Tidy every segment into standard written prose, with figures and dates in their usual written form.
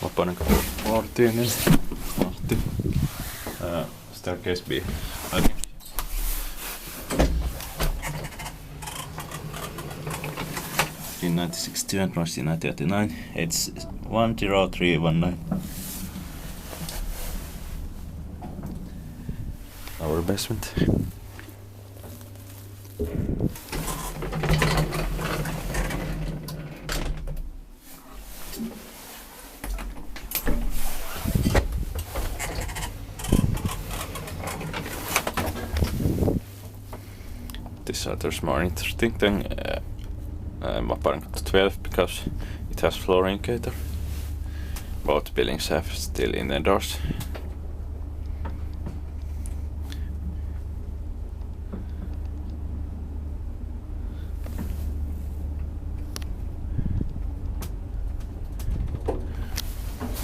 Vapaudenkatu 14 Lahti. Staircase B. I think. In 1962 and launched in 1989. It's 10319. Our basement. This other's more interesting than Vapaudenkatu 12 because it has floor indicator. Both buildings have still inner doors.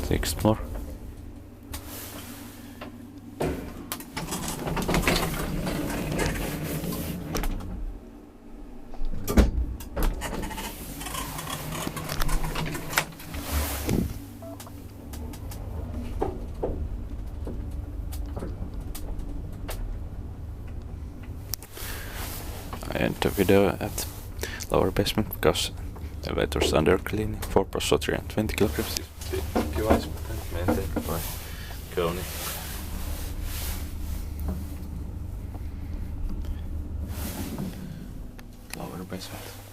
Sixth floor. I end the video at lower basement because elevator's under cleaning. 4+320 kilograms device maintained by Kone. Lower basement.